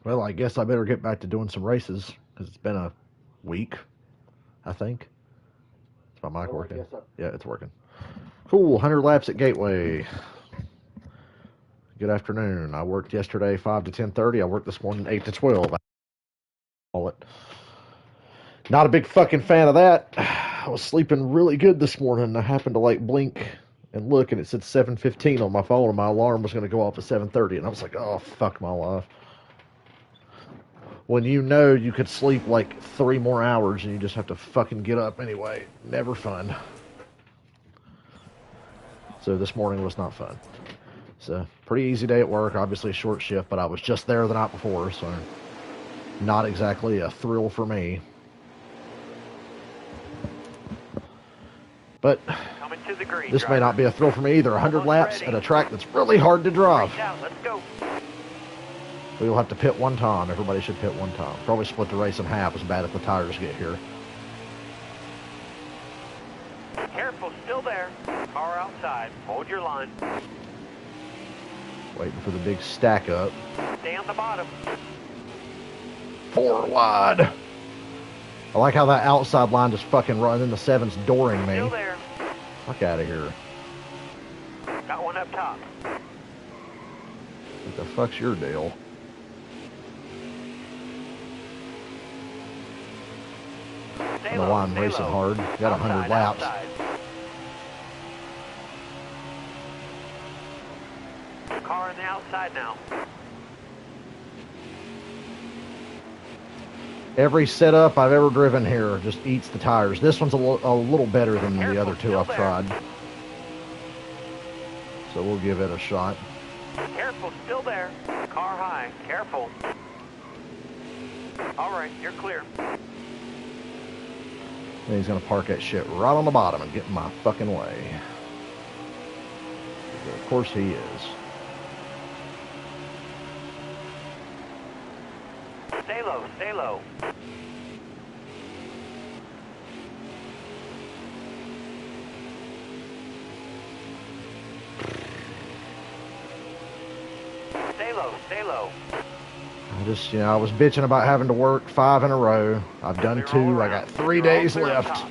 Well, I guess I better get back to doing some races because it's been a week, I think. Is my mic working? Yeah, it's working. Cool, 100 laps at Gateway. Good afternoon. I worked yesterday 5 to 10:30. I worked this morning 8 to 12. I call it. Not a big fucking fan of that. I was sleeping really good this morning. I happened to like blink and look, and it said 7:15 on my phone, and my alarm was going to go off at 7:30, and I was like, oh, fuck my life. When you know you could sleep like 3 more hours and you just have to fucking get up anyway. Never fun. So this morning was not fun. It's a pretty easy day at work, obviously a short shift, but I was just there the night before, so not exactly a thrill for me. But this may not be a thrill for me either. 100 laps at a track that's really hard to drive. Let's go. We will have to pit one time. Everybody should pit one time. Probably split the race in half as bad if the tires get here. Careful, still there. Car outside. Hold your line. Waiting for the big stack up. Stay on the bottom. 4 wide. I like how that outside line just fucking running. The 7's dooring me. Still there. Fuck out of here. Got one up top. What the fuck's your deal? I don't know why I'm racing hard. Got 100 laps. Outside. Car on the outside now. Every setup I've ever driven here just eats the tires. This one's a little better than the other two I've tried. So we'll give it a shot. Careful, still there. Car high. Careful. All right, you're clear. And he's going to park that shit right on the bottom and get in my fucking way. Of course he is. Stay low, stay low. Stay low, stay low. I was bitching about having to work 5 in a row. I've done 2. I got 3 days left.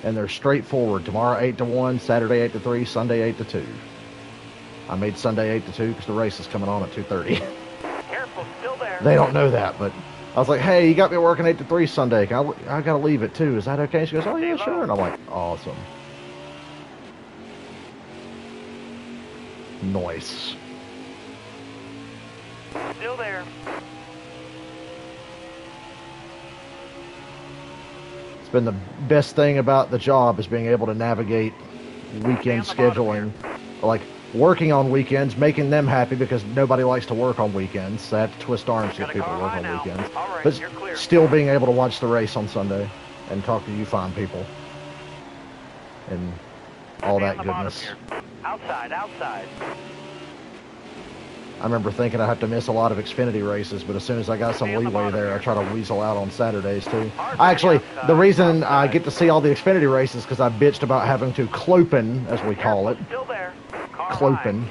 And they're straightforward. Tomorrow 8 to 1, Saturday 8 to 3, Sunday 8 to 2. I made Sunday 8 to 2 because the race is coming on at 2:30. Careful, still there. They don't know that, but I was like, hey, you got me working 8 to 3 Sunday. I got to leave at 2. Is that okay? She goes, oh, yeah, sure. And I'm like, awesome. Nice. Still there. It's been the best thing about the job is being able to navigate weekend scheduling. Like, working on weekends, making them happy because nobody likes to work on weekends. So I have to twist arms to get people to work on weekends. Right, but still being able to watch the race on Sunday and talk to you fine people. And all that goodness. Outside, outside. I remember thinking I'd have to miss a lot of Xfinity races, but as soon as I got some leeway there, I try to weasel out on Saturdays too. The reason I get to see all the Xfinity races is because I bitched about having to clopen, as we call it. Still there. Clopen.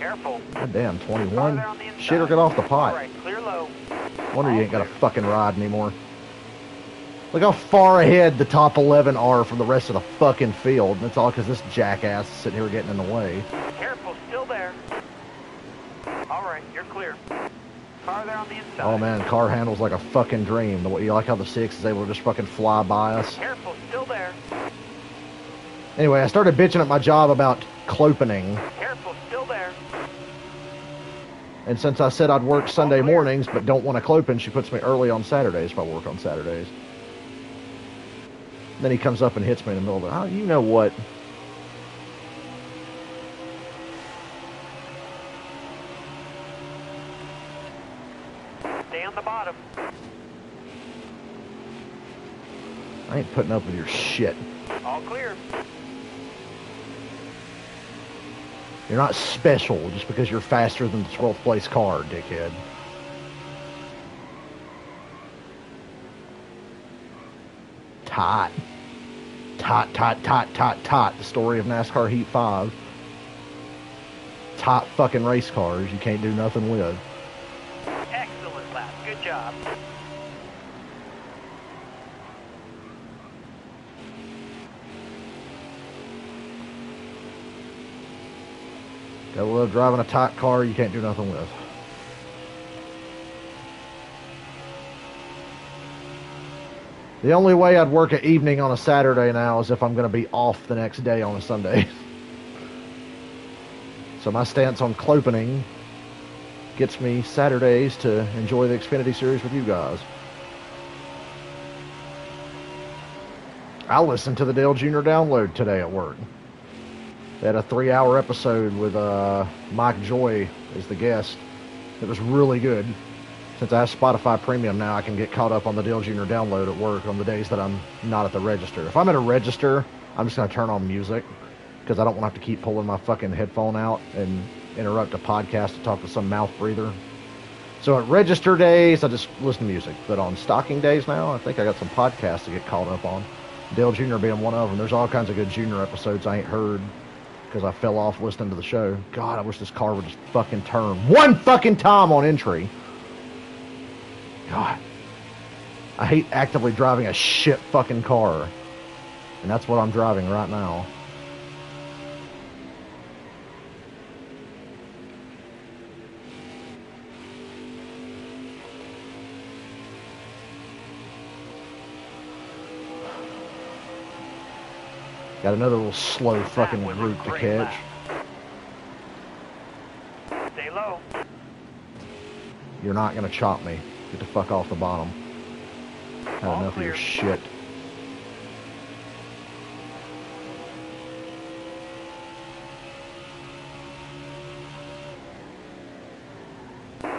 God damn, 21. Shit, or get off the pot. Right, clear low. Wonder you ain't got a fucking ride anymore. Look how far ahead the top 11 are from the rest of the fucking field. And it's all because this jackass is sitting here getting in the way. Careful, still there. All right, you're clear. Car there on the inside. Oh man, car handles like a fucking dream. You like how the 6 is able to just fucking fly by us? Careful, still there. Anyway, I started bitching at my job about clopening. Careful, still there. And since I said I'd work Sunday mornings but don't want to clopen, she puts me early on Saturdays if I work on Saturdays. Then he comes up and hits me in the middle of it. Oh, you know what? Stay on the bottom. I ain't putting up with your shit. All clear. You're not special just because you're faster than the 12th place car, dickhead. Tot. Tot, tot, tot, tot, tot. The story of NASCAR Heat 5. Top fucking race cars you can't do nothing with. Excellent lap. Good Good job. Gotta love driving a tight car you can't do nothing with. The only way I'd work an evening on a Saturday now is if I'm going to be off the next day on a Sunday. So my stance on clopening gets me Saturdays to enjoy the Xfinity Series with you guys. I listened to the Dale Jr. download today at work. They had a 3-hour episode with Mike Joy as the guest. It was really good. Since I have Spotify Premium now, I can get caught up on the Dale Jr. download at work on the days that I'm not at the register. If I'm at a register, I'm just going to turn on music because I don't want to have to keep pulling my fucking headphone out and interrupt a podcast to talk to some mouth breather. So at register days, I just listen to music. But on stocking days now, I think I got some podcasts to get caught up on. Dale Jr. being one of them. There's all kinds of good Jr. episodes I ain't heard because I fell off listening to the show. God, I wish this car would just fucking turn one fucking time on entry. God, I hate actively driving a shit fucking car. And that's what I'm driving right now. Got another little slow fucking route to catch. Stay low. You're not gonna chop me. Get the fuck off the bottom. Had enough of your shit.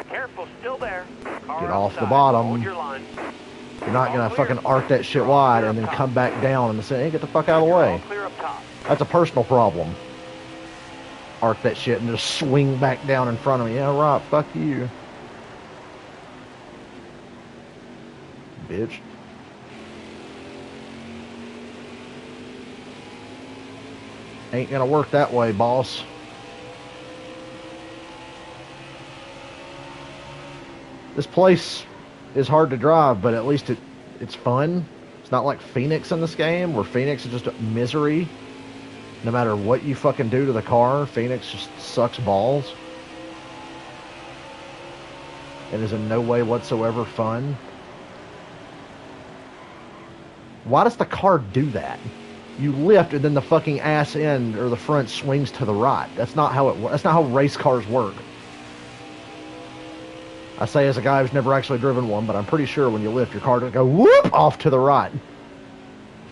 Careful, still there. Get off the bottom. Hold your line. You're not gonna fucking arc that shit wide and then come back down and say, hey, get the fuck out of the way. Clear up top. That's a personal problem. Arc that shit and just swing back down in front of me. Yeah, right, fuck you. Bitch. Ain't gonna work that way, boss. This place is hard to drive, but at least it's fun. It's not like Phoenix in this game, where Phoenix is just a misery. No matter what you fucking do to the car, Phoenix just sucks balls. And is in no way whatsoever fun. Why does the car do that? You lift and then the fucking ass end or the front swings to the right. That's not how it works. That's not how race cars work. I say as a guy who's never actually driven one, but I'm pretty sure when you lift, your car doesn't go whoop off to the right.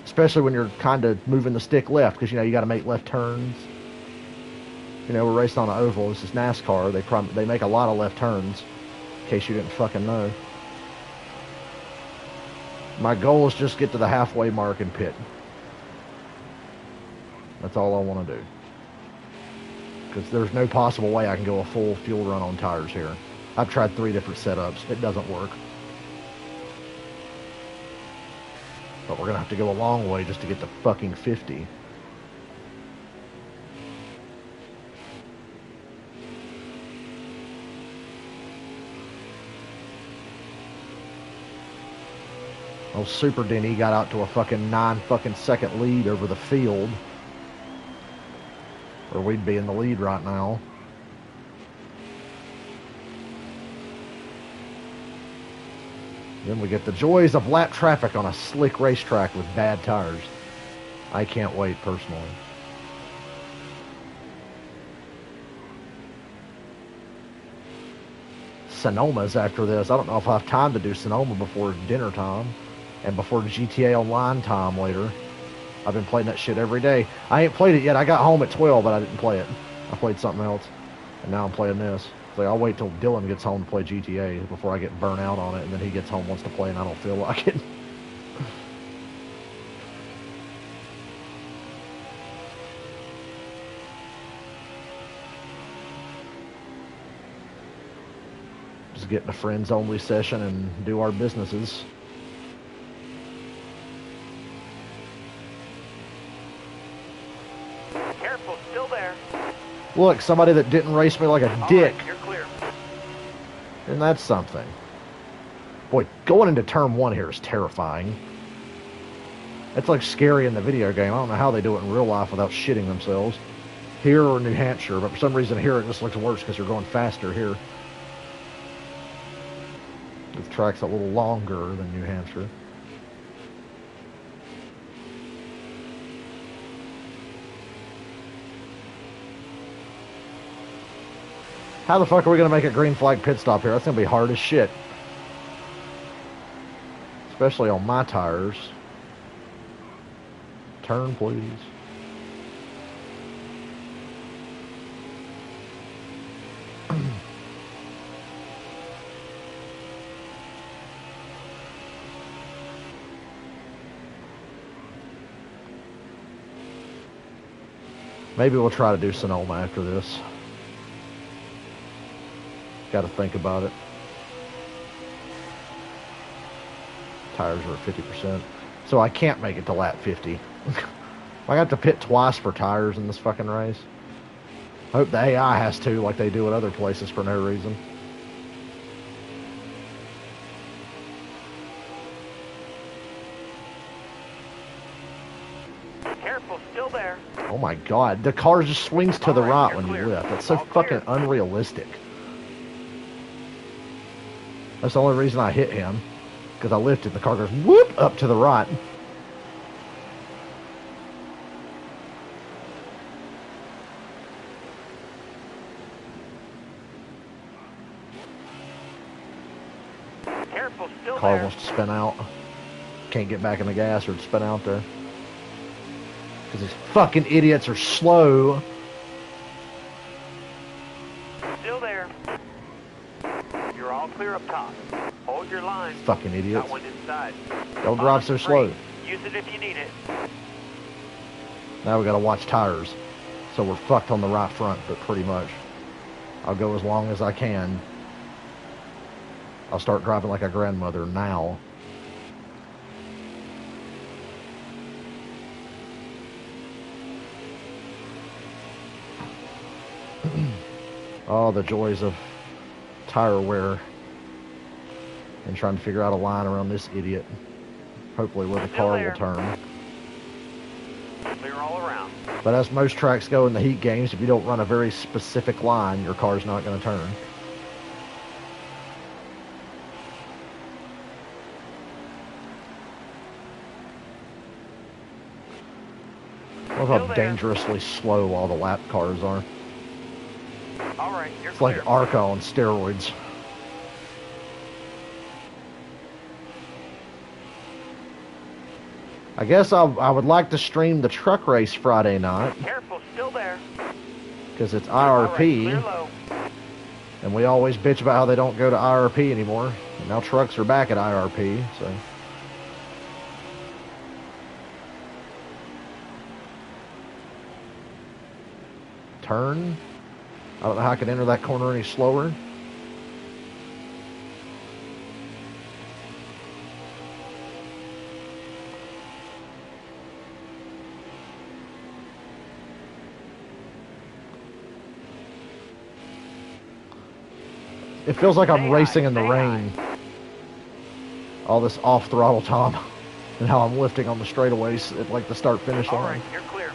Especially when you're kind of moving the stick left, because, you know, you got to make left turns. You know, we're racing on an oval. This is NASCAR. They make a lot of left turns, in case you didn't fucking know. My goal is just get to the halfway mark and pit. That's all I want to do. Because there's no possible way I can go a full fuel run on tires here. I've tried 3 different setups. It doesn't work. But we're going to have to go a long way just to get to fucking 50. Old Super Denny got out to a fucking 9 fucking second lead over the field. Or we'd be in the lead right now. Then we get the joys of lap traffic on a slick racetrack with bad tires. I can't wait, personally. Sonoma's after this. I don't know if I have time to do Sonoma before dinner time and before GTA Online time later. I've been playing that shit every day. I ain't played it yet. I got home at 12, but I didn't play it. I played something else, and now I'm playing this. So I'll wait till Dylan gets home to play GTA before I get burnt out on it, and then he gets home, wants to play, and I don't feel like it. Just get in a friends only session and do our businesses. Careful, still there. Look, somebody that didn't race me like a dick. Right, you're clear. And that's something. Boy, going into turn 1 here is terrifying. It's like scary in the video game. I don't know how they do it in real life without shitting themselves. Here or New Hampshire, but for some reason here it just looks worse because you're going faster here. The track's a little longer than New Hampshire. How the fuck are we going to make a green flag pit stop here? That's going to be hard as shit. Especially on my tires. Turn, please. Maybe we'll try to do Sonoma after this. Got to think about it. Tires are at 50%. So I can't make it to lap 50. I got to pit twice for tires in this fucking race. I hope the AI has to, like they do at other places for no reason. Careful, still there. Oh my god, the car just swings to the right when you lift. That's so fucking unrealistic. That's the only reason I hit him. Because I lifted, the car goes whoop up to the right. Careful, still Car there. wants to spin out. Can't get back in the gas or it'd spin out there. Because these fucking idiots are slow. Still there. You're all clear up top. Hold your line. Fucking idiots. Got one inside. Don't drive so slow. Use it if you need it. Now we gotta watch tires. So we're fucked on the right front, but pretty much. I'll go as long as I can. I'll start driving like a grandmother now. Oh, the joys of tire wear. And trying to figure out a line around this idiot. Hopefully where the car will turn. Clear all around. But as most tracks go in the heat games, if you don't run a very specific line, your car's not going to turn. I love how dangerously slow all the lap cars are. All right, you're It's clear. like ARCA on steroids. I guess I would like to stream the truck race Friday night. Careful, still there. Because it's All right, IRP. clear low. And we always bitch about how they don't go to IRP anymore. And now trucks are back at IRP, so. Turn. I don't know how I can enter that corner any slower. It feels like I'm racing in the rain. All this off throttle time and how I'm lifting on the straightaways at like the start finish All line. right, you're clear.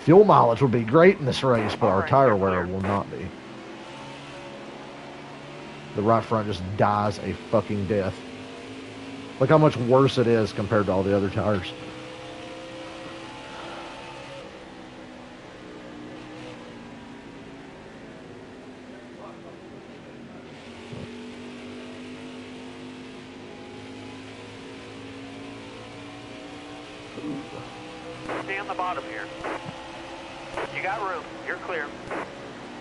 Fuel mileage would be great in this race, but All our right, tire you're wear clear. will not be. The right front just dies a fucking death. Look how much worse it is compared to all the other tires. Stay on the bottom here. You got room. You're clear.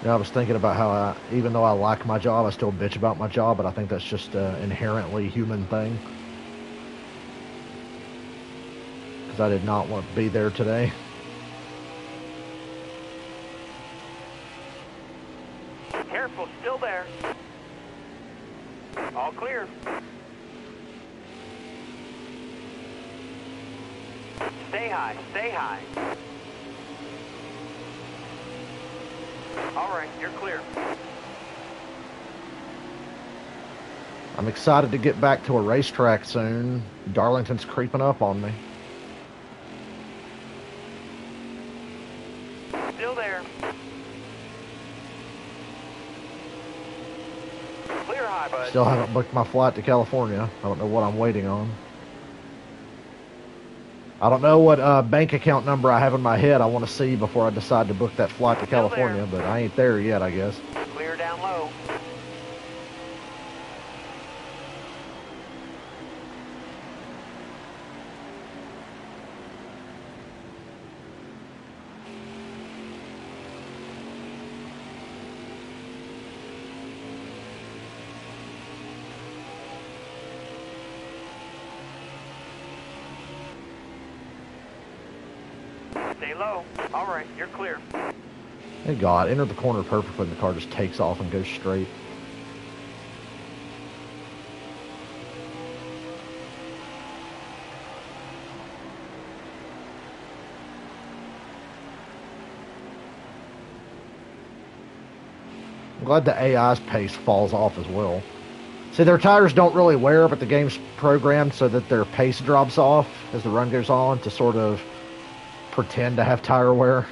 Yeah, I was thinking about how even though I like my job, I still bitch about my job, but I think that's just an inherently human thing. Because I did not want to be there today. Careful, still there. All clear. Stay high, stay high. All right, you're clear. I'm excited to get back to a racetrack soon. Darlington's creeping up on me. Still there. Clear high, bud. Still haven't booked my flight to California. I don't know what I'm waiting on. I don't know what bank account number I have in my head I want to see before I decide to book that flight to California, but I ain't there yet, I guess. Clear down low. Stay low. All right, you're clear. Thank God, entered the corner perfectly and the car just takes off and goes straight. I'm glad the AI's pace falls off as well. See, their tires don't really wear, but the game's programmed so that their pace drops off as the run goes on to sort of pretend to have tire wear.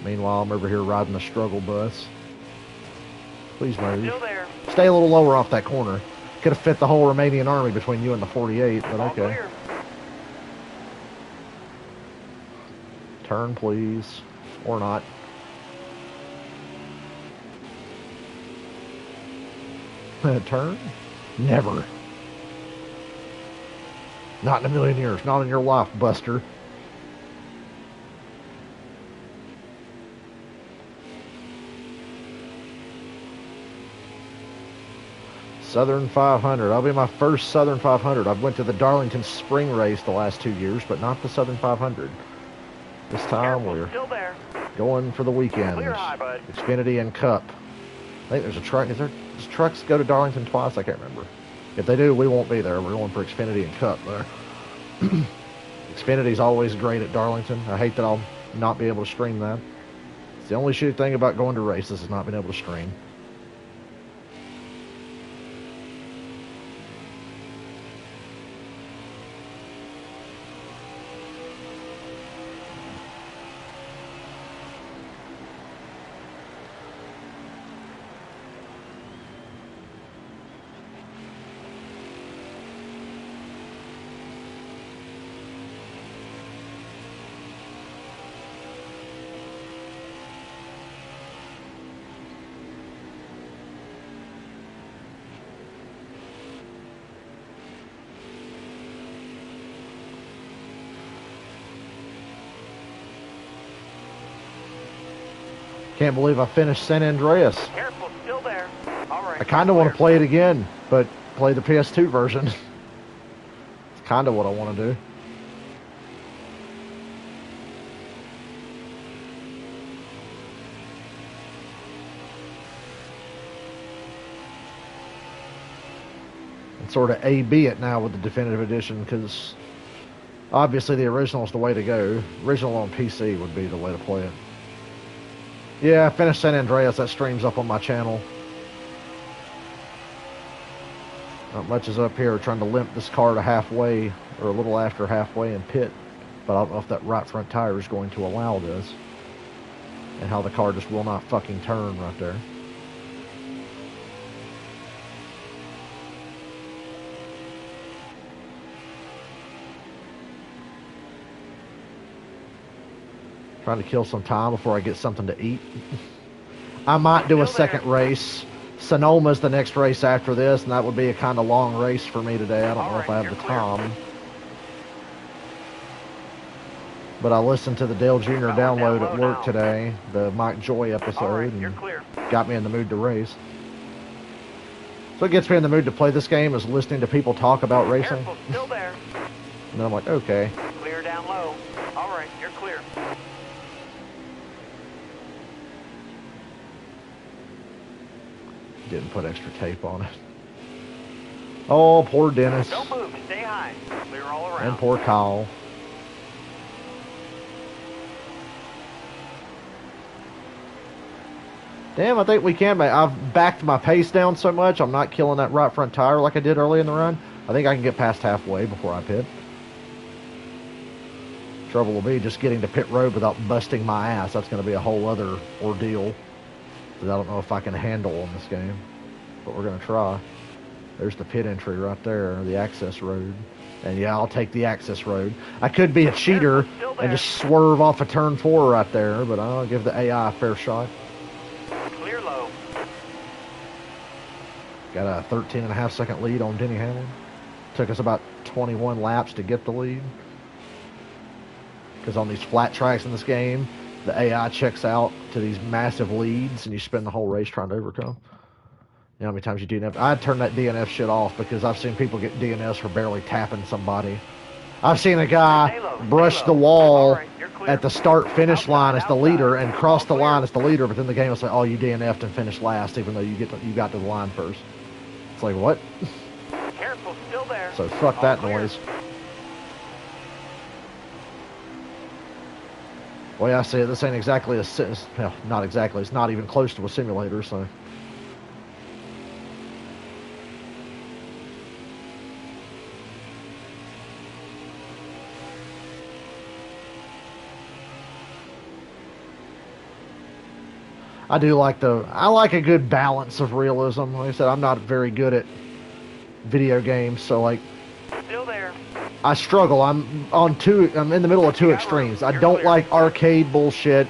Meanwhile, I'm over here riding the struggle bus. Please move. Still there. Stay a little lower off that corner. Could have fit the whole Romanian army between you and the 48, but All okay. clear. Turn, please. Or not. Turn? Never. Not in a million years. Not in your life, Buster. Southern 500. I'll be my first Southern 500. I've went to the Darlington Spring Race the last 2 years, but not the Southern 500. This time Careful, we're still there. going for the weekend. Clear high, bud. Xfinity and Cup. I think there's a truck. Does trucks go to Darlington twice? I can't remember. If they do, we won't be there. We're going for Xfinity and Cup there. Xfinity's always great at Darlington. I hate that I'll not be able to stream that. It's the only shitty thing about going to races is not being able to stream. Can't believe I finished San Andreas. Careful, still there. All right. I kind of want to play it again, but play the PS2 version. It's kind of what I want to do. And sort of A-B it now with the definitive edition, because obviously the original is the way to go. Original on PC would be the way to play it. Yeah, I finished San Andreas. That streams up on my channel. Not much is up here trying to limp this car to halfway, or a little after halfway in pit. But I don't know if that right front tire is going to allow this. And how the car just will not fucking turn right there. Trying to kill some time before I get something to eat. I might do a second race. Sonoma's the next race after this, and that would be a kind of long race for me today. I don't know if I have the time. But I listened to the Dale Jr. download at work today, the Mike Joy episode, and got me in the mood to race. So it gets me in the mood to play this game is listening to people talk about racing. Still there. And then I'm like, okay. Clear down low. All right, you're clear. Didn't put extra tape on it. Oh, poor Dennis. Don't move. Stay high. Clear all around. And poor Kyle. Damn, I think we can. I've backed my pace down so much, I'm not killing that right front tire like I did early in the run. I think I can get past halfway before I pit. Trouble will be just getting to pit road without busting my ass. That's going to be a whole other ordeal that I don't know if I can handle in this game. But we're going to try. There's the pit entry right there, the access road. And yeah, I'll take the access road. I could be a cheater and just swerve off of turn 4 right there, but I'll give the AI a fair shot. Clear low. Got a 13.5 second lead on Denny Hamlin. Took us about 21 laps to get the lead. Because on these flat tracks in this game, the AI checks out to these massive leads, and you spend the whole race trying to overcome. You know how many times you DNF? I'd turn that DNF shit off because I've seen people get DNFs for barely tapping somebody. I've seen a guy brush the wall at the start-finish line as the leader and cross the line as the leader, but then the game will say, oh, you DNF'd and finished last, even though you got to the line first. It's like, what? Careful, still there. So fuck that noise. Well, yeah, I see it. This ain't exactly well, not exactly. It's not even close to a simulator, so. I like a good balance of realism. Like I said, I'm not very good at video games, so like, Still there. I struggle. I'm in the middle of two extremes. I don't like arcade bullshit.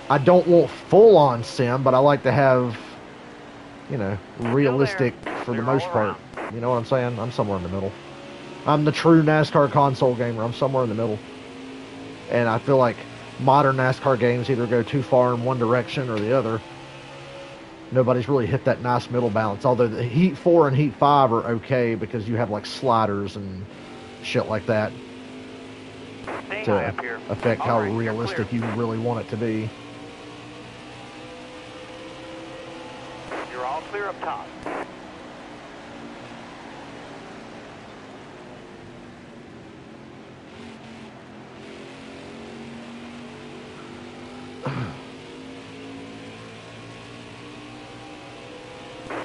I don't want full-on sim, but I like to have, you know, realistic for the most part. You know what I'm saying? I'm somewhere in the middle. I'm the true NASCAR console gamer. I'm somewhere in the middle. And I feel like modern NASCAR games either go too far in one direction or the other. Nobody's really hit that nice middle balance. Although the Heat 4 and Heat 5 are okay because you have like sliders and shit like that to affect how realistic you really want it to be. You're all clear up top.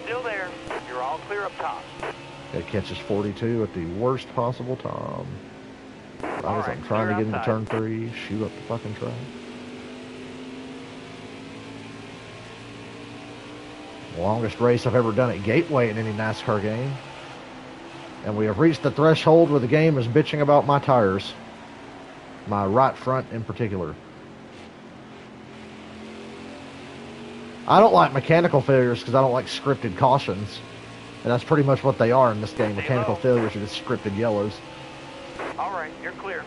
Still there. You're all clear up top. It catches 42 at the worst possible time. Right as I'm trying to get into turn 3, shoot up the fucking track. Longest race I've ever done at Gateway in any NASCAR game. And we have reached the threshold where the game is bitching about my tires. My right front in particular. I don't like mechanical failures because I don't like scripted cautions. And that's pretty much what they are in this game. Mechanical failures are just scripted yellows. All right, you're clear.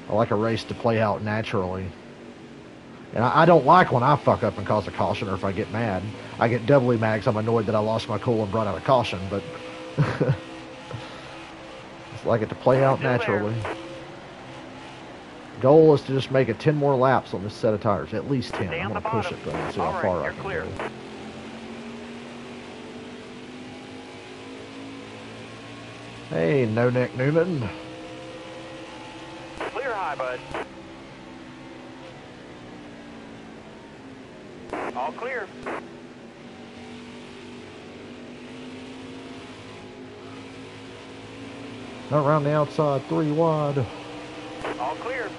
I like a race to play out naturally. And I don't like when I fuck up and cause a caution or if I get mad. I get doubly mad because I'm annoyed that I lost my cool and brought out a caution, but it's like it to play out naturally. Goal is to just make it 10 more laps on this set of tires. At least 10. I'm going to push it though and see how far I can go. Hey, No Neck Newman. Clear high, bud. All clear. Around the outside, 3 wide. All clear.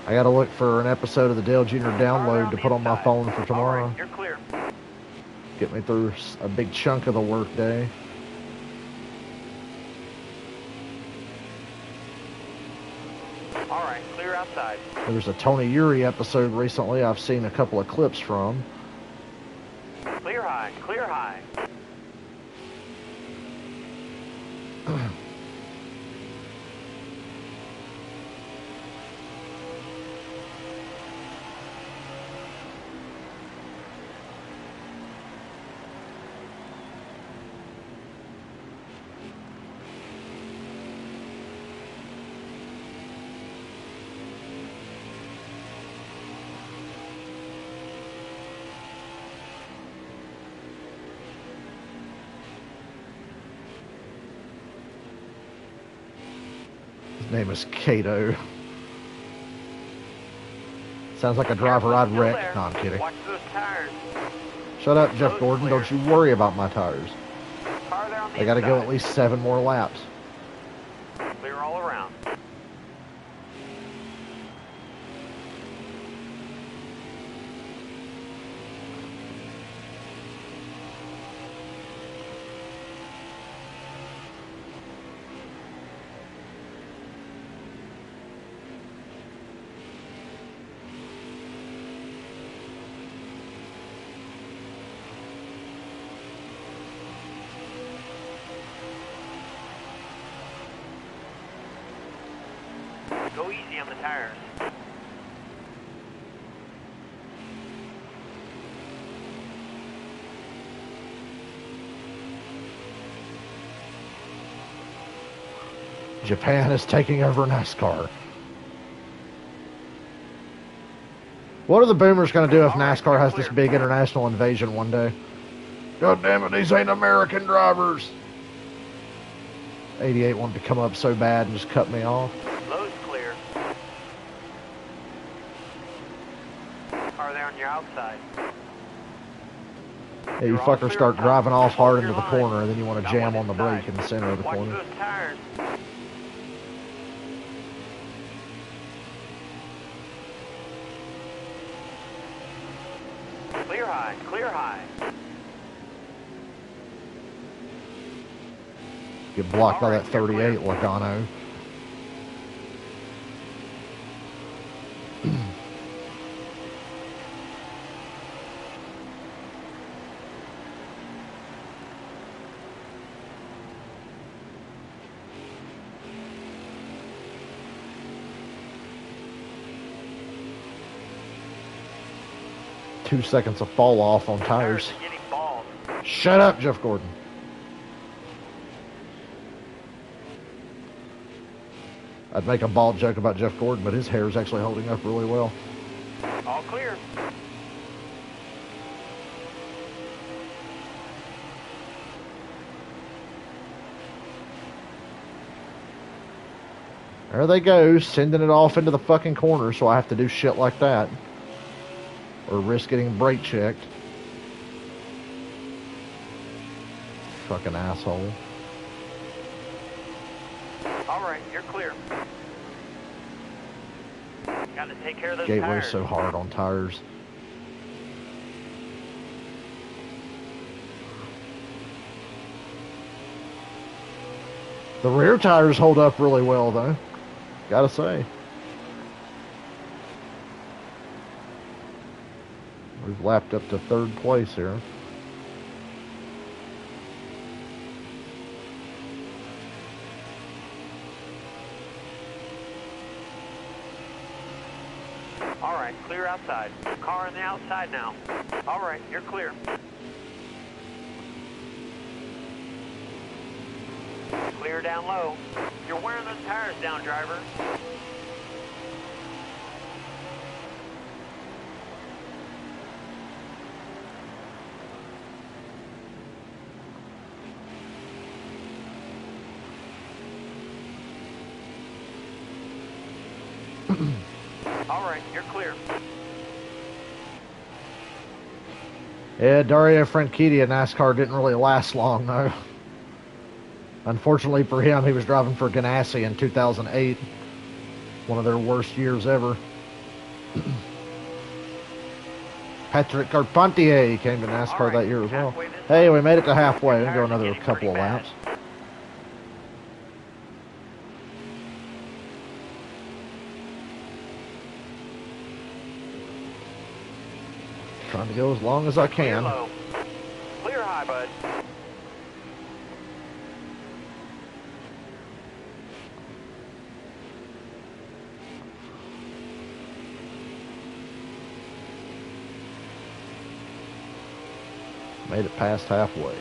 I gotta look for an episode of the Dale Jr. download to put on my phone for tomorrow. All right, you're clear. Get me through a big chunk of the work day. All right, clear outside. There's a Tony Uri episode recently I've seen a couple of clips from. Clear high, clear high. His name is Kato. Sounds like a driver I'd wreck. There. No, I'm kidding. Watch those tires. Shut up, Jeff Those Gordon. clear. Don't you worry about my tires. Car there on the They got to go inside. at least 7 more laps. Clear all around. Go easy on the tires. Japan is taking over NASCAR. What are the boomers going to do if NASCAR has this big international invasion one day? God damn it, these ain't American drivers. 88 wanted to come up so bad and just cut me off. Low's clear. Car there on your outside. Yeah, you fuckers start driving off hard into the corner, and then you want to jam on the brake in the center of the Watch corner. those tires. Clear high, clear high. Get blocked by that 38 Logano. Two seconds of fall off on tires. Tires are getting bald. Shut up, Jeff Gordon. I'd make a bald joke about Jeff Gordon, but his hair is actually holding up really well. All clear. There they go, sending it off into the fucking corner, so I have to do shit like that. Or risk getting brake checked. Fucking asshole. All right, you're clear. Got to take care of those Gateway's tires. so hard on tires. The rear tires hold up really well, though. Gotta say. We've lapped up to 3rd place here. All right, clear outside. Car on the outside now. All right, you're clear. Clear down low. You're wearing those tires down, driver. All right, you're clear. Yeah, Dario Franchitti at NASCAR didn't really last long, though. Unfortunately for him, he was driving for Ganassi in 2008. One of their worst years ever. Patrick Carpentier came to NASCAR that year as well. Hey, we made it to halfway. We can go another couple of laps. Trying to go as long as I can. Clear low. Clear high, bud. Made it past halfway.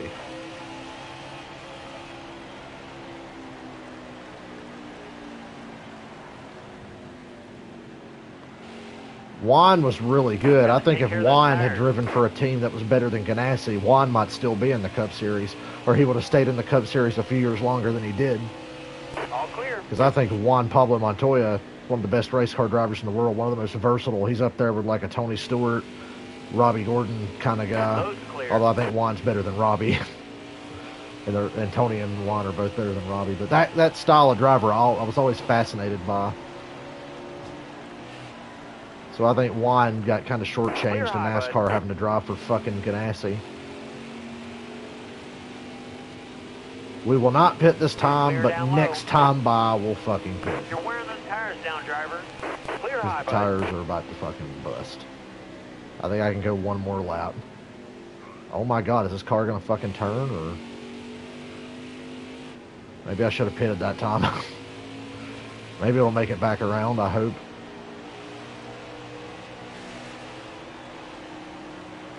Juan was really good. I think if Juan had driven for a team that was better than Ganassi, Juan might still be in the Cup Series, or he would have stayed in the Cup Series a few years longer than he did. All clear. Because I think Juan Pablo Montoya one of the best race car drivers in the world, one of the most versatile. He's up there with like a Tony Stewart, Robbie Gordon kind of guy. Although I think Juan's better than Robbie. and Tony and Juan are both better than Robbie. But that style of driver I was always fascinated by. So I think Juan got kind of shortchanged in NASCAR having to drive for fucking Ganassi. We will not pit this time, but next time by we'll fucking pit. You're wearing those tires down, driver. Clear high, the tires are about to fucking bust. I think I can go one more lap. Oh my god, is this car gonna fucking turn, or... Maybe I should have pitted that time. Maybe it'll make it back around, I hope.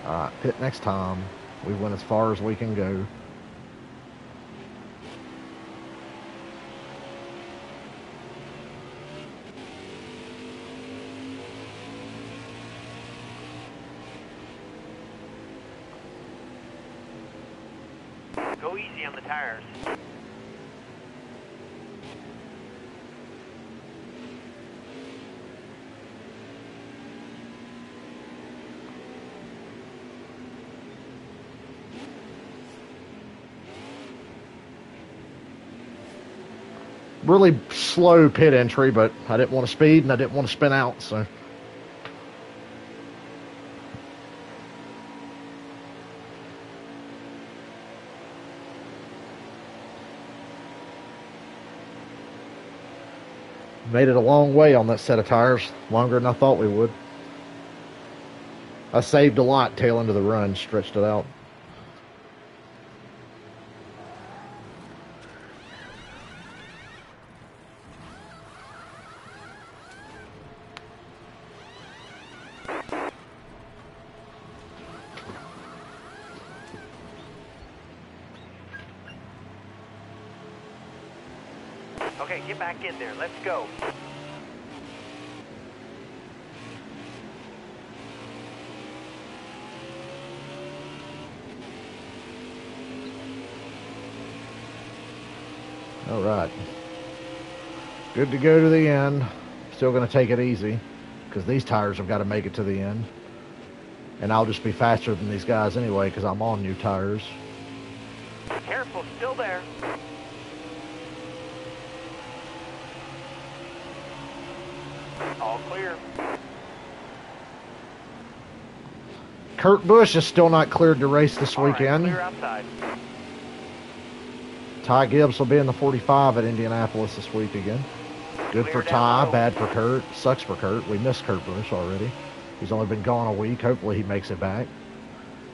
Alright, pit next time. We went as far as we can go. Go easy on the tires. Really slow pit entry, but I didn't want to speed and I didn't want to spin out, so... Made it a long way on that set of tires, longer than I thought we would. I saved a lot tail into the run, stretched it out. Okay, get back in there. Let's go. All right. Good to go to the end. Still going to take it easy because these tires have got to make it to the end. And I'll just be faster than these guys anyway because I'm on new tires. Careful, still there. All clear. Kurt Busch is still not cleared to race this weekend. Clear outside. Ty Gibbs will be in the 45 at Indianapolis this week again. Good for Ty, bad for Kurt. Sucks for Kurt. We missed Kurt Busch already. He's only been gone a week. Hopefully he makes it back.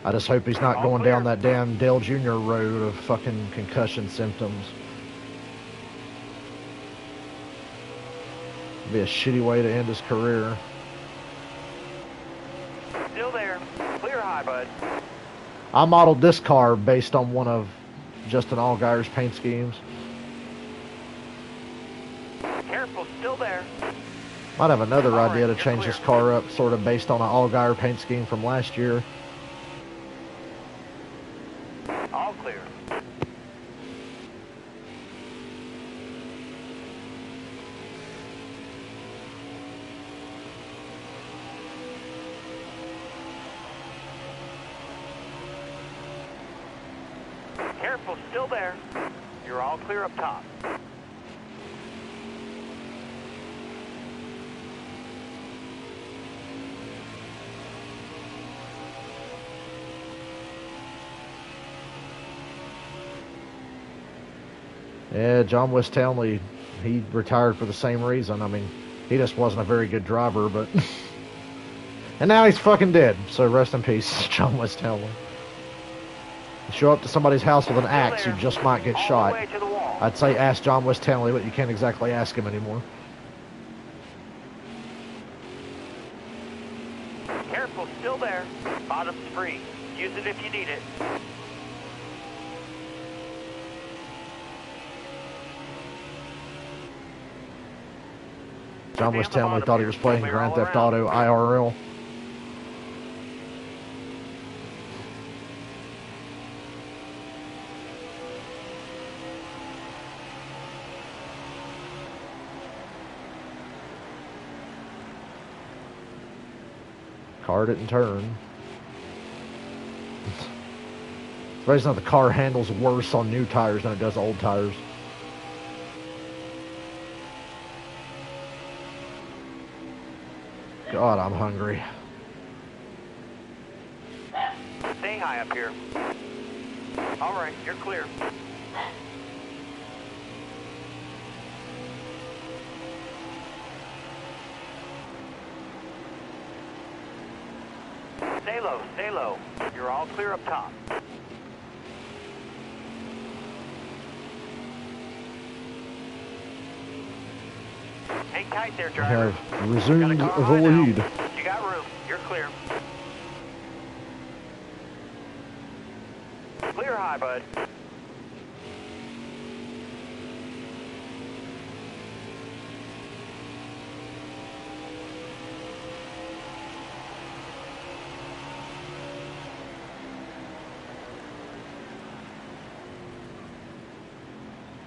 I just hope he's not going down that damn Dale Jr. road of fucking concussion symptoms. It'd be a shitty way to end his career. Still there. Clear high, bud. I modeled this car based on one of Justin Allgaier's paint schemes. Careful, still there. Might have another idea to change this car up sort of based on an Allgaier paint scheme from last year. All clear. Careful, still there. You're all clear up top. Yeah, John West Townley, he retired for the same reason. I mean, he just wasn't a very good driver, but... And now he's fucking dead, so rest in peace, John West Townley. You show up to somebody's house with an axe, you just might get shot. I'd say ask John West Townley, but you can't exactly ask him anymore. Careful, still there. Bottom's free. Use it if you need it. John West Townley thought he was playing Grand Theft Auto IRL. Car didn't turn. The reason the car handles worse on new tires than it does old tires. God, I'm hungry. Stay high up here. All right, you're clear. Stay low, stay low. You're all clear up top. Hang tight there, We driver. have resumed Got a car the high now. lead. You got room. You're clear. Clear high, bud.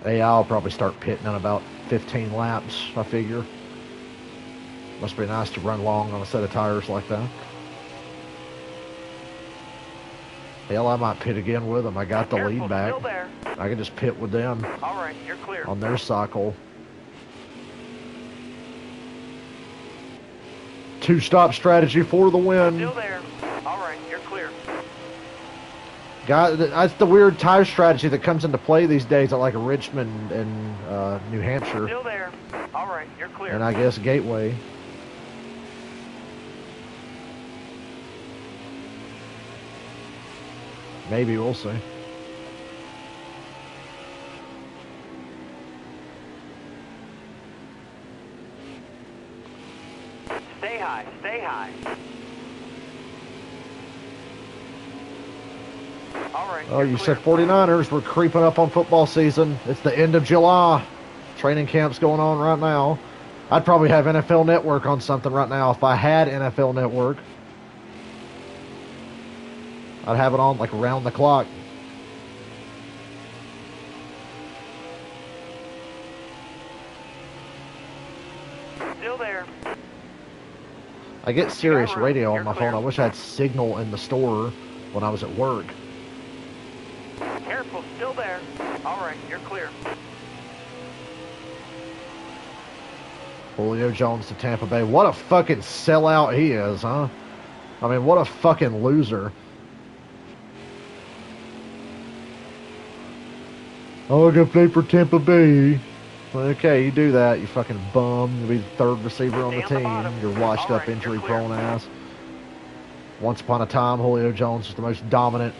Yeah, I'll probably start pitting in about 15 laps, I figure. Must be nice to run long on a set of tires like that. Hell, I might pit again with them. I got the Careful, lead back. still there. I can just pit with them All right, you're clear. on their cycle. 2-stop strategy for the win. Still there. All right, you're clear. God, that's the weird tire strategy that comes into play these days at like Richmond and New Hampshire. Still there. All right, you're clear. And I guess Gateway. Maybe, we'll see. Stay high, stay high. All right. Oh, you're you clear. said 49ers. We're creeping up on football season. It's the end of July. Training camp's going on right now. I'd probably have NFL Network on something right now if I had NFL Network. I'd have it on like around the clock. Still there. I get Sirius room. radio on You're my clear. phone. I wish I had signal in the store when I was at work. Careful, still there. All right, you're clear. Julio Jones to Tampa Bay. What a fucking sellout he is, huh? I mean, what a fucking loser. Oh, I gotta play for Tampa Bay. Okay, you do that, you fucking bum. You'll be the third receiver on the Stay on the team. bottom. You're washed All up, right, you're injury-prone clear. ass. Once upon a time, Julio Jones was the most dominant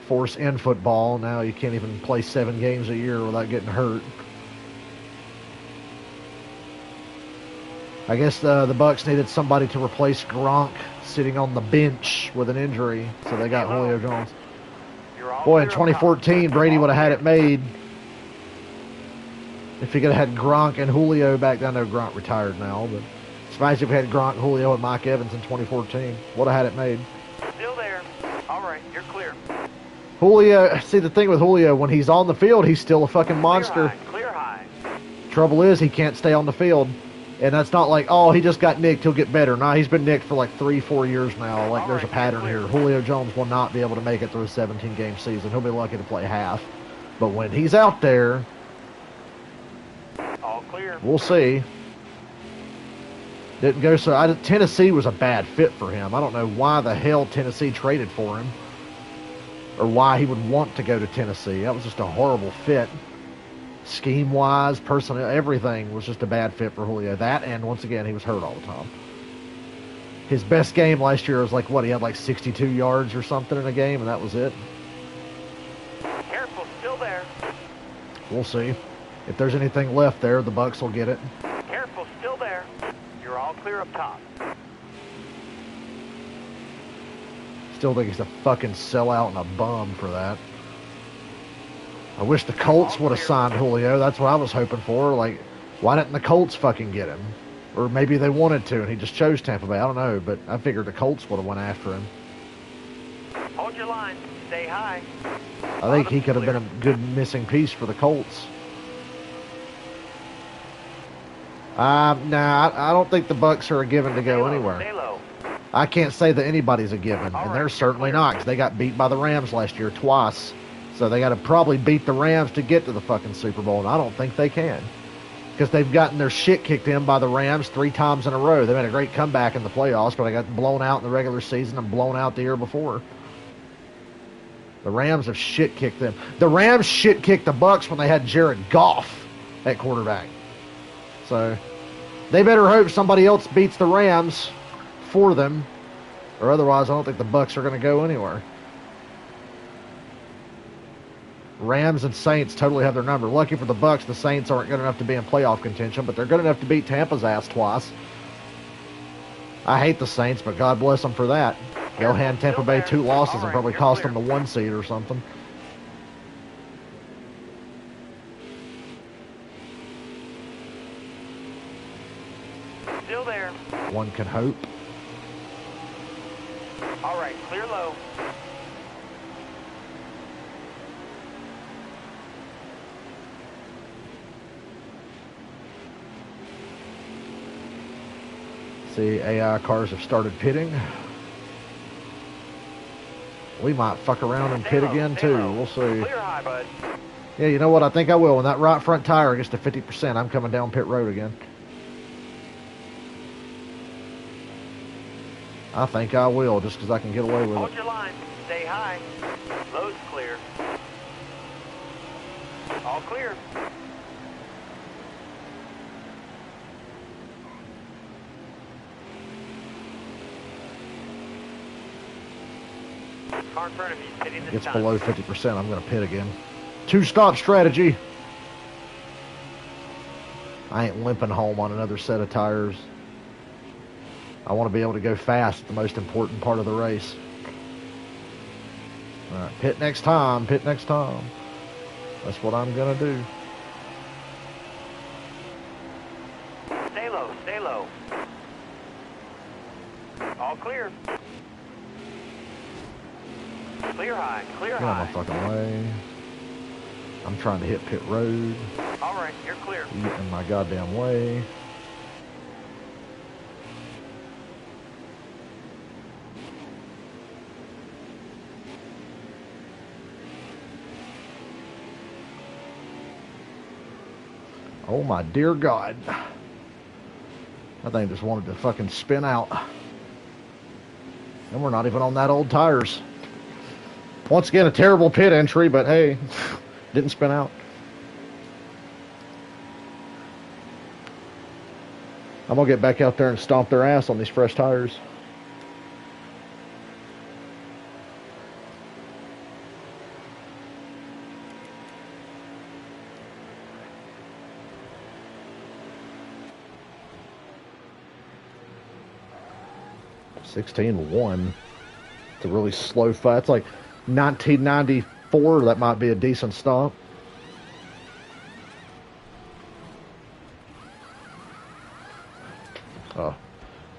force in football. Now you can't even play 7 games a year without getting hurt. I guess the Bucks needed somebody to replace Gronk sitting on the bench with an injury, so they got Julio Jones. You're all Boy, in clear up top. 2014, Brady would have had it made if he could have had Gronk and Julio back then. I know Gronk retired now, but it's nice if we had Gronk, Julio, and Mike Evans in 2014. Would have had it made. Still there. All right, you're clear. Julio, see, the thing with Julio, when he's on the field, he's still a fucking monster. Clear high. Trouble is, he can't stay on the field. And that's not like, oh, he just got nicked, he'll get better. Nah, he's been nicked for like 3-4 years now. Like, there's a pattern here. Julio Jones will not be able to make it through a 17-game season. He'll be lucky to play half. But when he's out there, All clear. we'll see. Didn't go so. Tennessee was a bad fit for him. I don't know why the hell Tennessee traded for him, or why he would want to go to Tennessee. That was just a horrible fit. Scheme-wise, personnel, everything was just a bad fit for Julio. That, and once again, he was hurt all the time. His best game last year was like, what, he had like 62 yards or something in a game, and that was it. Careful, still there. We'll see. If there's anything left there, the Bucks will get it. Careful, still there. You're all clear up top. Still think he's a fucking sellout and a bum for that. I wish the Colts would have signed Julio. That's what I was hoping for. Like, why didn't the Colts fucking get him? Or maybe they wanted to, and he just chose Tampa Bay. I don't know, but I figured the Colts would have went after him. Hold your line. Stay high. I think he could have been a good missing piece for the Colts. Nah, I don't think the Bucks are a given to go Stay low, anywhere. Stay low. I can't say that anybody's a given, and they're certainly not, because they got beat by the Rams last year twice. So they got to probably beat the Rams to get to the fucking Super Bowl, and I don't think they can. Because they've gotten their shit kicked in by the Rams 3 times in a row. They made a great comeback in the playoffs, but they got blown out in the regular season and blown out the year before. The Rams have shit kicked them. The Rams shit kicked the Bucs when they had Jared Goff at quarterback. So they better hope somebody else beats the Rams for them, or otherwise I don't think the Bucs are going to go anywhere. Rams and Saints totally have their number. Lucky for the Bucs, the Saints aren't good enough to be in playoff contention, but they're good enough to beat Tampa's ass twice. I hate the Saints, but God bless them for that. They'll hand Tampa Bay 2 losses and probably cost them the 1 seed or something. Still there. One can hope. All right, clear low. See, AI cars have started pitting. We might fuck around and pit again too. We'll see. Clear high, bud. Yeah, you know what? I think I will. When that right front tire gets to 50%, I'm coming down pit road again. I think I will, just because I can get away with Hold it. your line. Stay high. Low's clear. All clear. Car in front of you is pitting this Gets time. below 50%, I'm going to pit again. 2-stop strategy. I ain't limping home on another set of tires. I want to be able to go fast, the most important part of the race. All right, pit next time, pit next time. That's what I'm going to do. Stay low, stay low. All clear. Clear high, clear Get out high. of my fucking way. I'm trying to hit pit road. All right, you're clear. You get in my goddamn way. Oh my dear God. That thing just wanted to fucking spin out. And we're not even on that old tires. Once again, a terrible pit entry, but hey, didn't spin out. I'm going to get back out there and stomp their ass on these fresh tires. (16-1). It's a really slow fight. It's like 1994. That might be a decent stomp. Oh,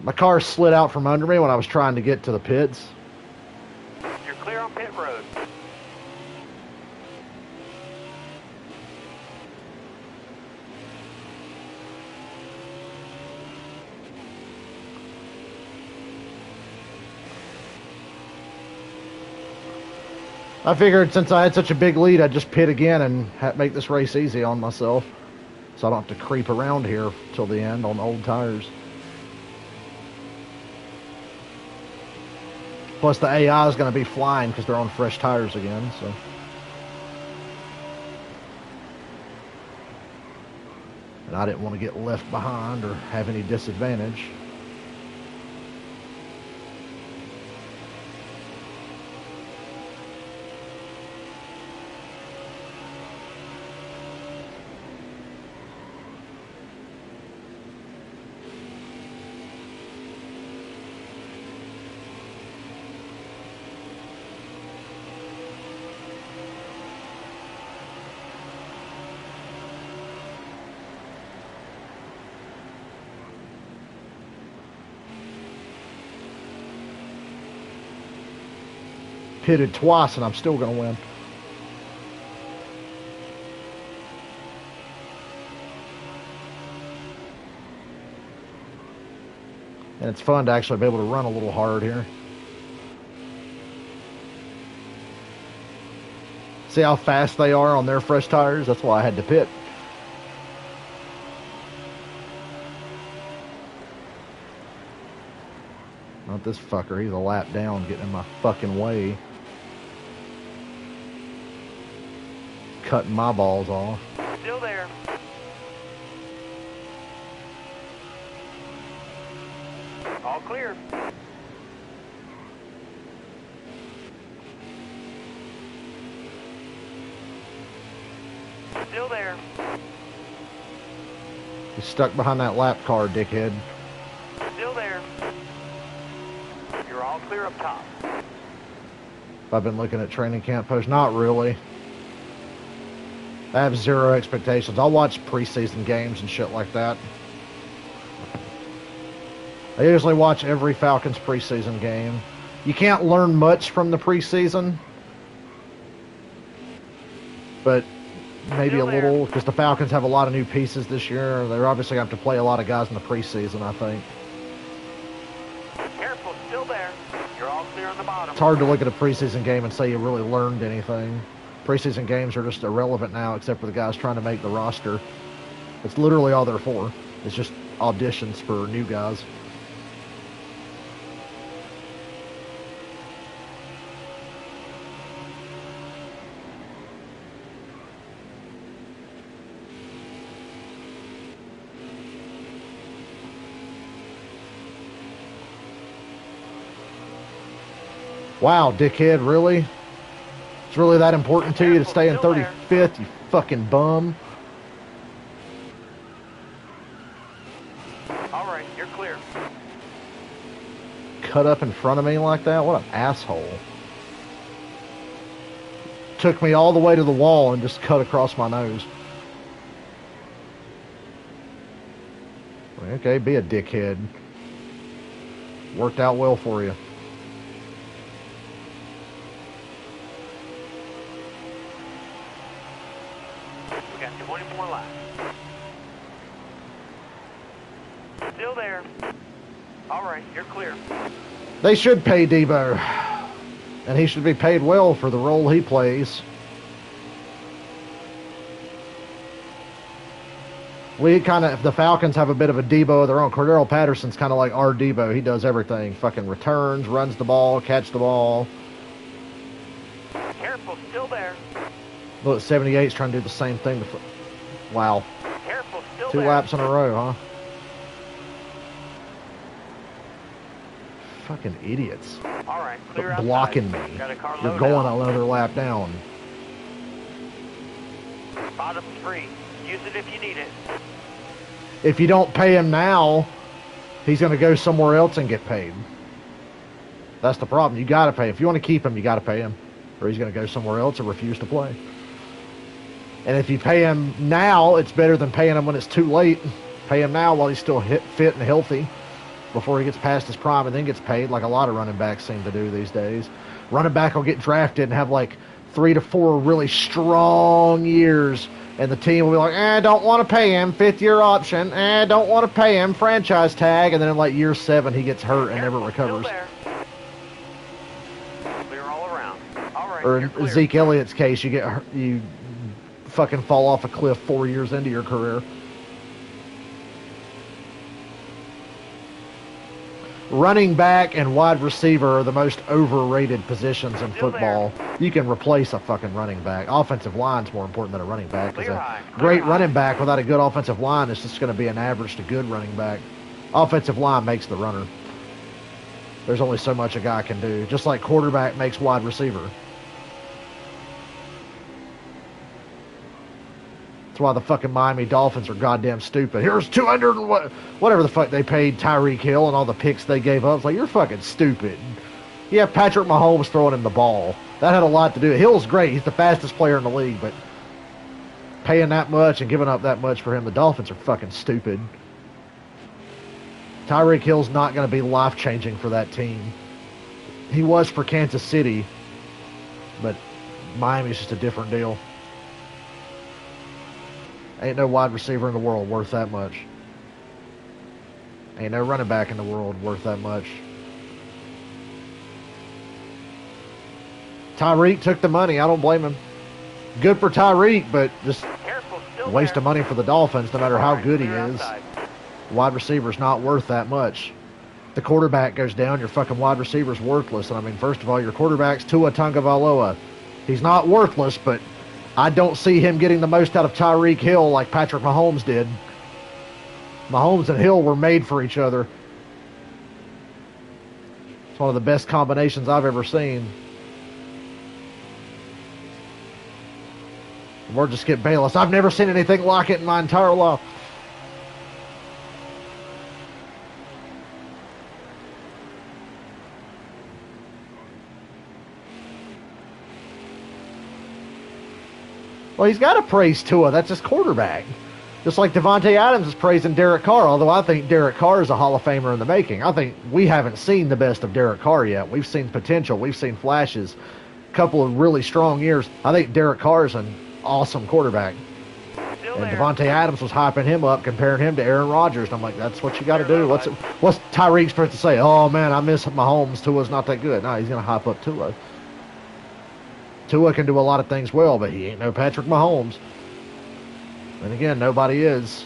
my car slid out from under me when I was trying to get to the pits. You're clear on pit road. I figured since I had such a big lead, I'd just pit again and make this race easy on myself, so I don't have to creep around here till the end on old tires. Plus, the AI is going to be flying because they're on fresh tires again, so. And I didn't want to get left behind or have any disadvantage. Pitted twice and I'm still going to win. And it's fun to actually be able to run a little hard here. See how fast they are on their fresh tires? That's why I had to pit. Not this fucker. He's a lap down, getting in my fucking way. Cutting my balls off. Still there. All clear. Still there. He's stuck behind that lap car, dickhead. Still there. You're all clear up top. I've been looking at training camp posts. Not really. I have zero expectations. I'll watch preseason games and shit like that. I usually watch every Falcons preseason game. You can't learn much from the preseason, but maybe a little, because the Falcons have a lot of new pieces this year. They're obviously going to have to play a lot of guys in the preseason, I think. Careful, still there. You're all clear on the bottom. It's hard to look at a preseason game and say you really learned anything. Preseason games are just irrelevant now, except for the guys trying to make the roster. It's literally all they're for. It's just auditions for new guys. Wow, dickhead, really? It's really that important to you to stay in 35th, you fucking bum? All right, you're clear. Cut up in front of me like that? What an asshole. Took me all the way to the wall and just cut across my nose. Okay, be a dickhead. Worked out well for you. We got 20 more laps. Still there. All right, you're clear. They should pay Debo. And he should be paid well for the role he plays. The Falcons have a bit of a Debo of their own. Cordero Patterson's kind of like our Debo. He does everything. Fucking returns, runs the ball, catch the ball. Careful, still there. Look, 78's trying to do the same thing. Wow. Careful, still Two there. laps in a row, huh? Fucking idiots. All right, clear outside. Blocking me. Got a car You're load going out. another lap down. Bottom's free. Use it if you need it. If you don't pay him now, he's going to go somewhere else and get paid. That's the problem. You got to pay. If you want to keep him, you got to pay him. Or he's going to go somewhere else and refuse to play. And if you pay him now, it's better than paying him when it's too late. Pay him now while he's still fit and healthy, before he gets past his prime and then gets paid, like a lot of running backs seem to do these days. Running back will get drafted and have like 3 to 4 really strong years, and the team will be like, don't want to pay him, 5th-year option, don't want to pay him, franchise tag, and then in like year 7 he gets hurt and never recovers. Clear all around. All right, Or you're in clear. Zeke Elliott's case, you fucking fall off a cliff 4 years into your career. Running back and wide receiver are the most overrated positions in football. You can replace a fucking running back. Offensive line's more important than a running back, because a great running back without a good offensive line is just going to be an average to good running back. Offensive line makes the runner. There's only so much a guy can do. Just like quarterback makes wide receiver. That's why the fucking Miami Dolphins are goddamn stupid. Here's 200 and whatever the fuck they paid Tyreek Hill and all the picks they gave up. It's like, you're fucking stupid. You have Patrick Mahomes throwing him the ball. That had a lot to do. Hill's great. He's the fastest player in the league, but paying that much and giving up that much for him, the Dolphins are fucking stupid. Tyreek Hill's not going to be life-changing for that team. He was for Kansas City, but Miami's just a different deal. Ain't no wide receiver in the world worth that much. Ain't no running back in the world worth that much. Tyreek took the money. I don't blame him. Good for Tyreek, but just a waste of money for the Dolphins, no matter how good he is. Wide receiver's not worth that much. The quarterback goes down, your fucking wide receiver's worthless. And I mean, first of all, your quarterback's Tua Tagovailoa. He's not worthless, but I don't see him getting the most out of Tyreek Hill like Patrick Mahomes did. Mahomes and Hill were made for each other. It's one of the best combinations I've ever seen. We're just Skip Bayless. I've never seen anything like it in my entire life. Well, he's got to praise Tua. That's his quarterback. Just like Devontae Adams is praising Derek Carr, although I think Derek Carr is a Hall of Famer in the making. I think we haven't seen the best of Derek Carr yet. We've seen potential. We've seen flashes. A couple of really strong years. I think Derek Carr is an awesome quarterback. And Devontae Adams was hyping him up, comparing him to Aaron Rodgers. And I'm like, that's what you got to do. What's Tyreek supposed to say? Oh, man, I miss Mahomes. Tua's not that good. No, he's going to hype up Tua. Tua can do a lot of things well, but he ain't no Patrick Mahomes. And again, nobody is.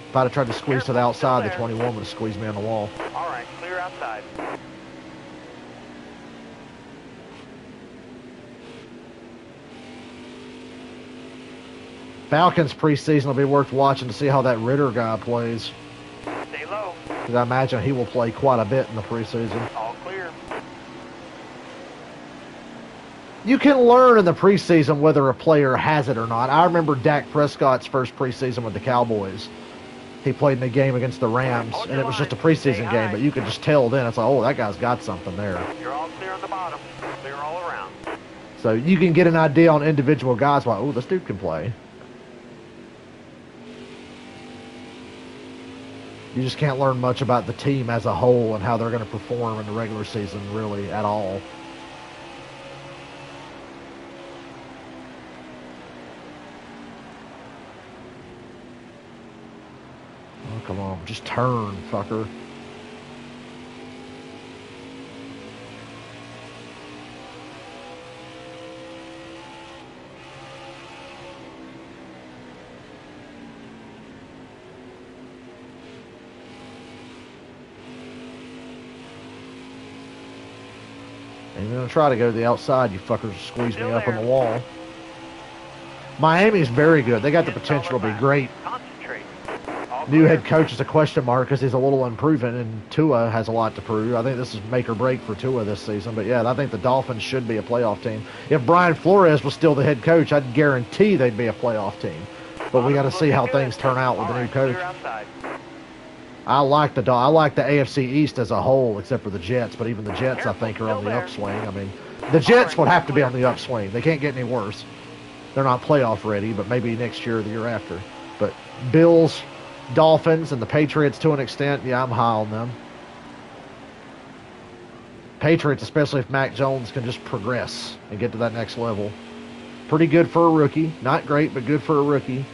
If I'd have tried to squeeze to the outside, the 21 would have squeezed me on the wall. All right, clear outside. Falcons preseason will be worth watching to see how that Ritter guy plays. Stay low. Because I imagine he will play quite a bit in the preseason. All clear. You can learn in the preseason whether a player has it or not. I remember Dak Prescott's first preseason with the Cowboys. He played in a game against the Rams, and it was just a preseason game, but you could just tell then. It's like, oh, that guy's got something there. You're all clear on the bottom. Clear all around. So you can get an idea on individual guys like, oh, this dude can play. You just can't learn much about the team as a whole and how they're going to perform in the regular season, really, at all. Oh, come on. Just turn, fucker. Ain't gonna try to go to the outside, you fuckers squeeze me up on the wall. Miami's very good. They got the potential to be great. New head coach is a question mark because he's a little unproven, and Tua has a lot to prove. I think this is make or break for Tua this season. But yeah, I think the Dolphins should be a playoff team. If Brian Flores was still the head coach, I'd guarantee they'd be a playoff team. But we got to see how things turn out with the new coach. I like the AFC East as a whole, except for the Jets. But even the Jets, I think, are on the upswing. I mean, the Jets would have to be on the upswing. They can't get any worse. They're not playoff ready, but maybe next year or the year after. But Bills, Dolphins, and the Patriots to an extent, yeah, I'm high on them. Patriots, especially if Mac Jones can just progress and get to that next level. Pretty good for a rookie. Not great, but good for a rookie.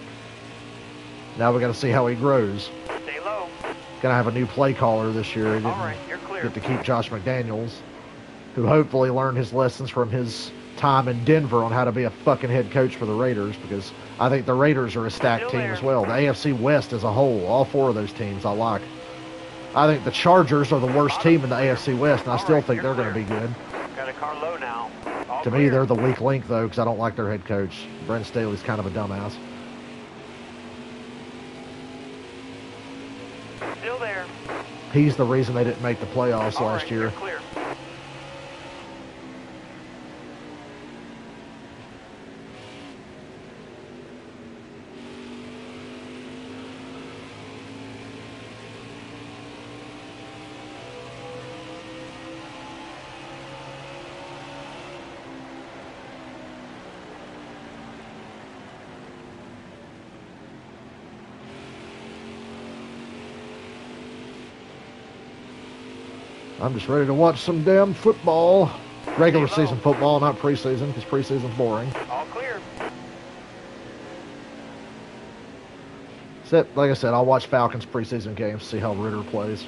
Now we got to see how he grows. Stay low. Gonna have a new play caller this year. He didn't get to keep Josh McDaniels, who hopefully learned his lessons from his time in Denver on how to be a fucking head coach for the Raiders, because I think the Raiders are a stacked team as well. The AFC West as a whole, all four of those teams I like. I think the Chargers are the worst team in the AFC West, and I still think they're going to be good. Got a car low now. To me, they're the weak link, though, because I don't like their head coach. Brent Staley's kind of a dumbass. Still there. He's the reason they didn't make the playoffs last year. Clear. I'm just ready to watch some damn football. Regular season football, not preseason, because preseason's boring. All clear. Except, like I said, I'll watch Falcons preseason games, see how Ritter plays.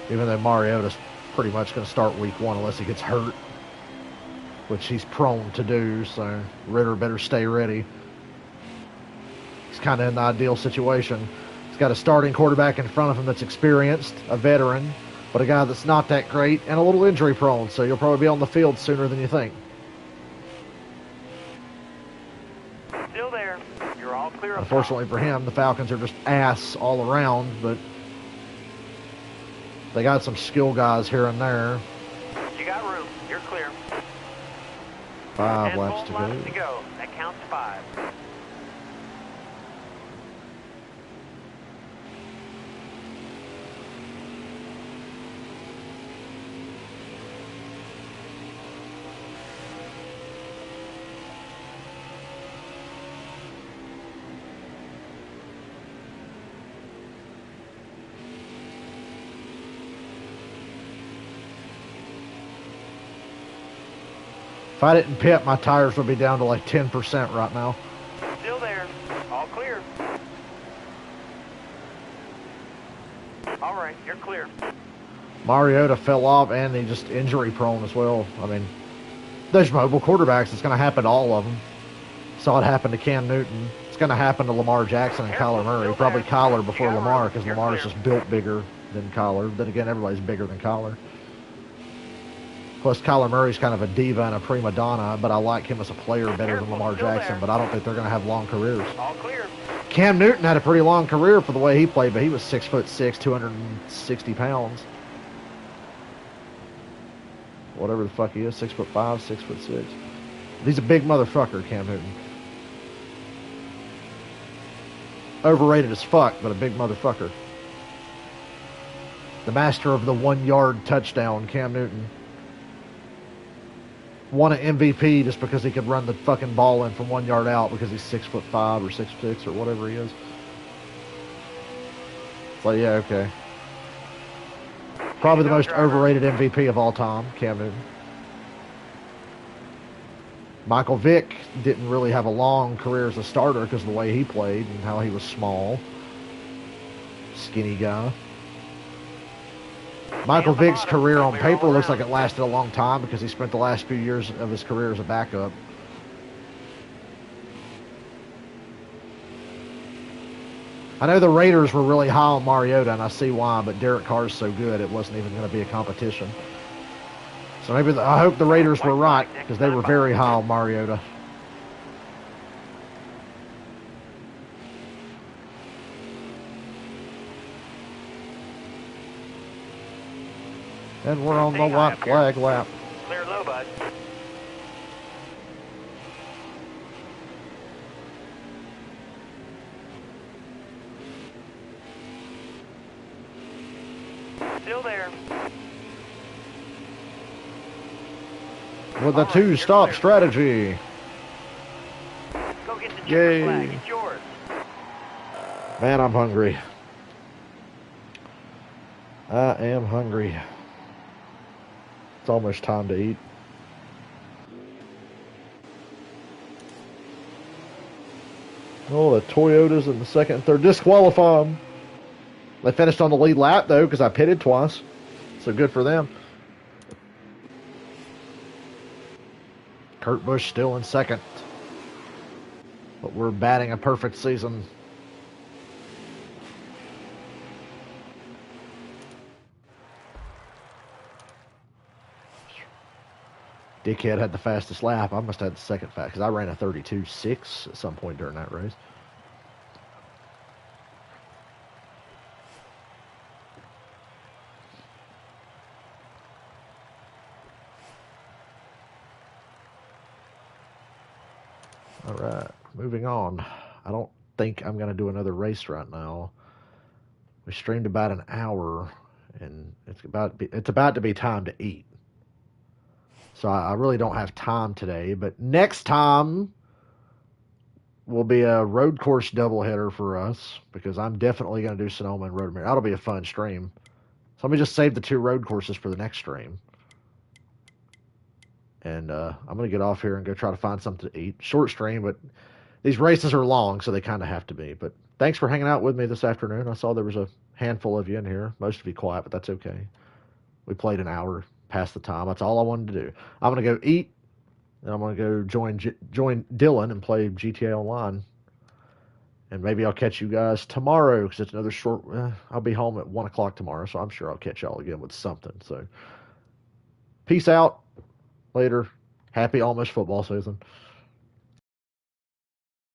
Even though Mariota's pretty much going to start week 1 unless he gets hurt, which he's prone to do, so Ritter better stay ready. He's kind of in the ideal situation. He's got a starting quarterback in front of him that's experienced, a veteran, but a guy that's not that great and a little injury prone, so you'll probably be on the field sooner than you think. Still there. You're all clear. Unfortunately for him, the Falcons are just ass all around, but they got some skill guys here and there. You got room. You're clear. 5 laps to laps go. to go. That counts 5. If I didn't pit, my tires would be down to like 10% right now. Still there. All clear. All right, you're clear. Mariota fell off, and he just injury prone as well. I mean, those mobile quarterbacks, it's going to happen to all of them. Saw it happen to Cam Newton. It's going to happen to Lamar Jackson and Kyler Murray. Probably Kyler before Lamar, because Lamar's just built bigger than Kyler. Then again, everybody's bigger than Kyler. Plus, Kyler Murray's kind of a diva and a prima donna, but I like him as a player better than Lamar Jackson, but I don't think they're going to have long careers. All clear. Cam Newton had a pretty long career for the way he played, but he was 6'6", 260 pounds. Whatever the fuck he is, 6'5", 6'6". He's a big motherfucker, Cam Newton. Overrated as fuck, but a big motherfucker. The master of the 1-yard touchdown, Cam Newton. Won an MVP just because he could run the fucking ball in from 1 yard out because he's 6'5" or 6'6" or whatever he is. But yeah, okay. Probably the most overrated MVP of all time, Cam Newton. Michael Vick didn't really have a long career as a starter because of the way he played and how he was small. Skinny guy. Michael Vick's career on paper looks like it lasted a long time because he spent the last few years of his career as a backup. I know the Raiders were really high on Mariota, and I see why, but Derek Carr's so good it wasn't even going to be a competition. So maybe I hope the Raiders were right because they were very high on Mariota. And we're on the white flag lap. Clear low, bud. Still there. With a 2-stop strategy. Go get the Yay. flag. It's yours. Man, I'm hungry. I am hungry. It's almost time to eat. Oh, the Toyotas in the second and third disqualify them. They finished on the lead lap, though, because I pitted twice. So good for them. Kurt Busch still in second. But we're batting a perfect season. Dickhead had the fastest lap. I must have had the second fast because I ran a 32.6 at some point during that race. All right, moving on. I don't think I'm going to do another race right now. We streamed about an hour, and it's about to be time to eat. So I really don't have time today, but next time will be a road course doubleheader for us because I'm definitely going to do Sonoma and Road America. That'll be a fun stream. So let me just save the 2 road courses for the next stream. And I'm going to get off here and go try to find something to eat. Short stream, but these races are long, so they kind of have to be. But thanks for hanging out with me this afternoon. I saw there was a handful of you in here. Most of you quiet, but that's okay. We played an hour past the time. That's all I wanted to do. I'm going to go eat, and I'm going to go join Dylan and play GTA Online. And maybe I'll catch you guys tomorrow because it's another short. I'll be home at 1 o'clock tomorrow, so I'm sure I'll catch y'all again with something. So peace out. Later. Happy almost football season.